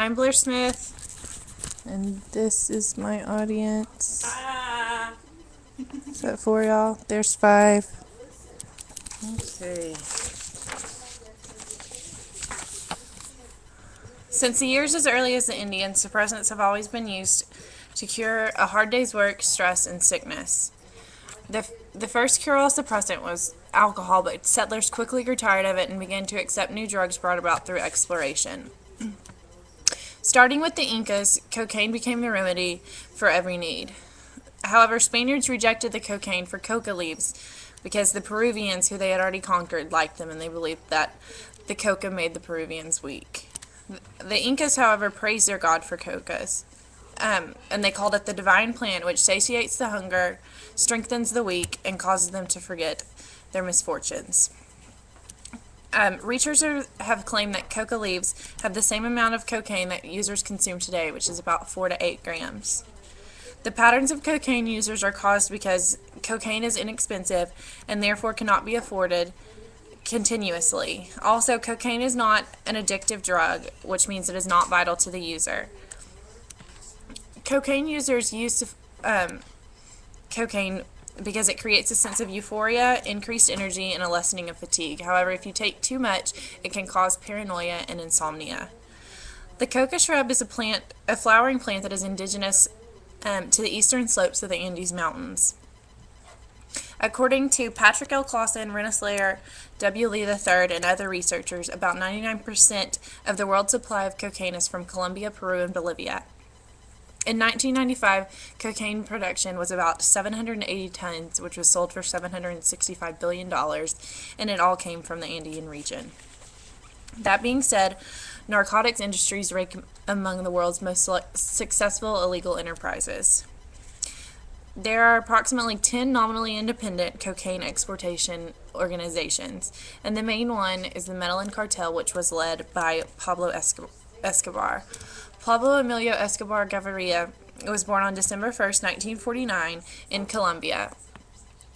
I'm Blair Smith, and this is my audience. Is that 4, y'all? There's 5. Okay. Since the years as early as the Indians, suppressants have always been used to cure a hard day's work, stress, and sickness. The first cure-all suppressant was alcohol, but settlers quickly grew tired of it and began to accept new drugs brought about through exploration. Starting with the Incas, cocaine became the remedy for every need. However, Spaniards rejected the cocaine for coca leaves because the Peruvians, who they had already conquered, liked them, and they believed that the coca made the Peruvians weak. The Incas, however, praised their god for cocas, and they called it the divine plant, which satiates the hunger, strengthens the weak, and causes them to forget their misfortunes. Researchers have claimed that coca leaves have the same amount of cocaine that users consume today, which is about 4 to 8 grams. The patterns of cocaine users are caused because cocaine is inexpensive and therefore cannot be afforded continuously. Also, cocaine is not an addictive drug, which means it is not vital to the user. Cocaine users use cocaine because it creates a sense of euphoria, increased energy, and a lessening of fatigue. However, if you take too much, it can cause paranoia and insomnia. The coca shrub is a flowering plant that is indigenous to the eastern slopes of the Andes Mountains. According to Patrick L. Clausen, Rensselaer, W. Lee III, and other researchers, about 99% of the world's supply of cocaine is from Colombia, Peru, and Bolivia. In 1995, cocaine production was about 780 tons, which was sold for $765 billion, and it all came from the Andean region. That being said, narcotics industries rank among the world's most successful illegal enterprises. There are approximately 10 nominally independent cocaine exportation organizations, and the main one is the Medellin Cartel, which was led by Pablo Escobar. Pablo Emilio Escobar Gaviria was born on December 1st, 1949, in Colombia.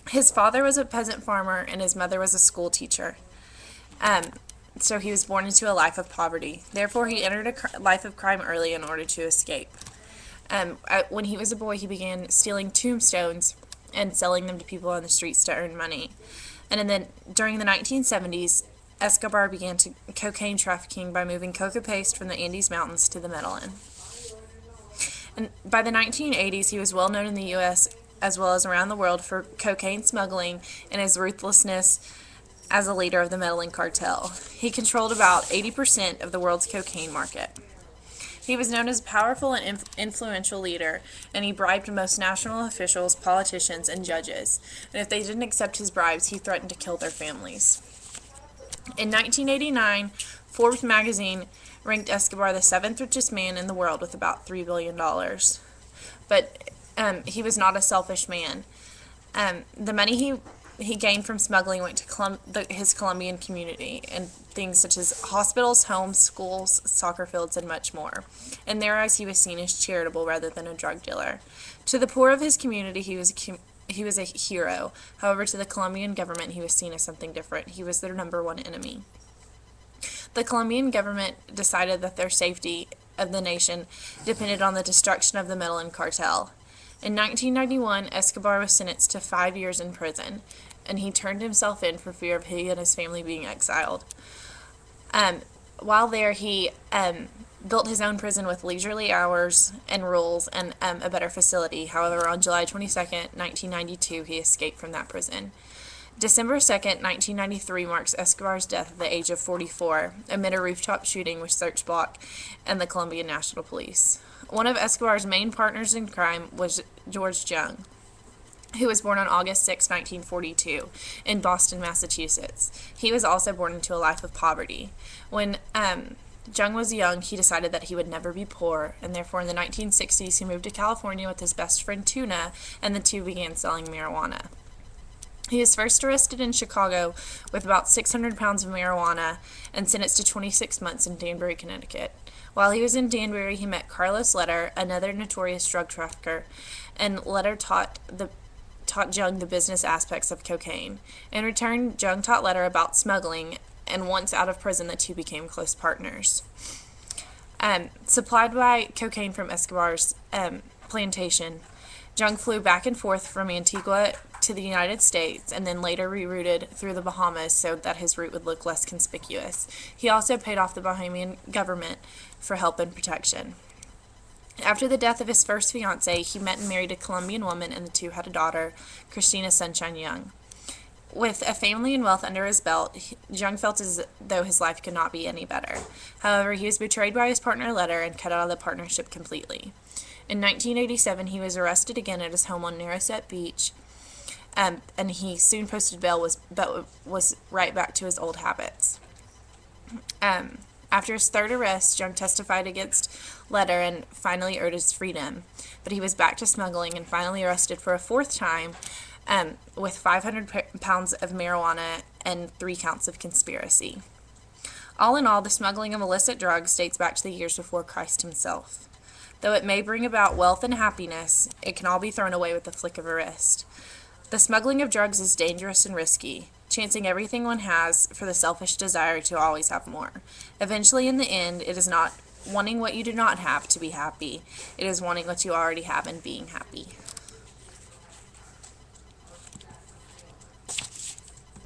His father was a peasant farmer, and his mother was a school teacher. So he was born into a life of poverty. Therefore, he entered a life of crime early in order to escape. When he was a boy, he began stealing tombstones and selling them to people on the streets to earn money. And then during the 1970s, Escobar began cocaine trafficking by moving coca paste from the Andes Mountains to the Medellin. And by the 1980s, he was well known in the U.S. as well as around the world for cocaine smuggling and his ruthlessness as a leader of the Medellin Cartel. He controlled about 80% of the world's cocaine market. He was known as a powerful and influential leader, and he bribed most national officials, politicians, and judges. And if they didn't accept his bribes, he threatened to kill their families. In 1989, Forbes magazine ranked Escobar the 7th richest man in the world with about $3 billion. But he was not a selfish man. The money he gained from smuggling went to his Colombian community and things such as hospitals, homes, schools, soccer fields, and much more. In their eyes, he was seen as charitable rather than a drug dealer. To the poor of his community, he was a hero. However, to the Colombian government, he was seen as something different. He was their number one enemy. The Colombian government decided that their safety of the nation depended on the destruction of the Medellin Cartel. In 1991, Escobar was sentenced to 5 years in prison, and he turned himself in for fear of he and his family being exiled. While there, he built his own prison with leisurely hours and rules and a better facility. However, on July 22nd, 1992, he escaped from that prison. December 2nd, 1993 marks Escobar's death at the age of 44 amid a rooftop shooting with search block and the Colombian National Police. One of Escobar's main partners in crime was George Jung, who was born on August 6, 1942, in Boston, Massachusetts. He was also born into a life of poverty. When Jung was young, he decided that he would never be poor, and therefore in the 1960s he moved to California with his best friend Tuna, and the two began selling marijuana. He was first arrested in Chicago with about 600 pounds of marijuana and sentenced to 26 months in Danbury, Connecticut. While he was in Danbury, he met Carlos Letter, another notorious drug trafficker, and Letter taught Jung the business aspects of cocaine. In return, Jung taught Letter about smuggling, and once out of prison, the two became close partners. Supplied by cocaine from Escobar's plantation, Jung flew back and forth from Antigua to the United States and then later rerouted through the Bahamas so that his route would look less conspicuous. He also paid off the Bahamian government for help and protection. After the death of his first fiancée, he met and married a Colombian woman, and the two had a daughter, Christina Sunshine Young. With a family and wealth under his belt, Jung felt as though his life could not be any better. However, he was betrayed by his partner Letter and cut out of the partnership completely. In 1987, he was arrested again at his home on Narrowset Beach, and he soon posted bail, but was right back to his old habits. After his third arrest, Jung testified against Letter and finally earned his freedom, but he was back to smuggling and finally arrested for a fourth time with 500 pounds of marijuana and 3 counts of conspiracy. All in all, the smuggling of illicit drugs dates back to the years before Christ himself. Though it may bring about wealth and happiness, it can all be thrown away with the flick of a wrist. The smuggling of drugs is dangerous and risky, chancing everything one has for the selfish desire to always have more. Eventually, in the end, it is not wanting what you do not have to be happy. It is wanting what you already have and being happy.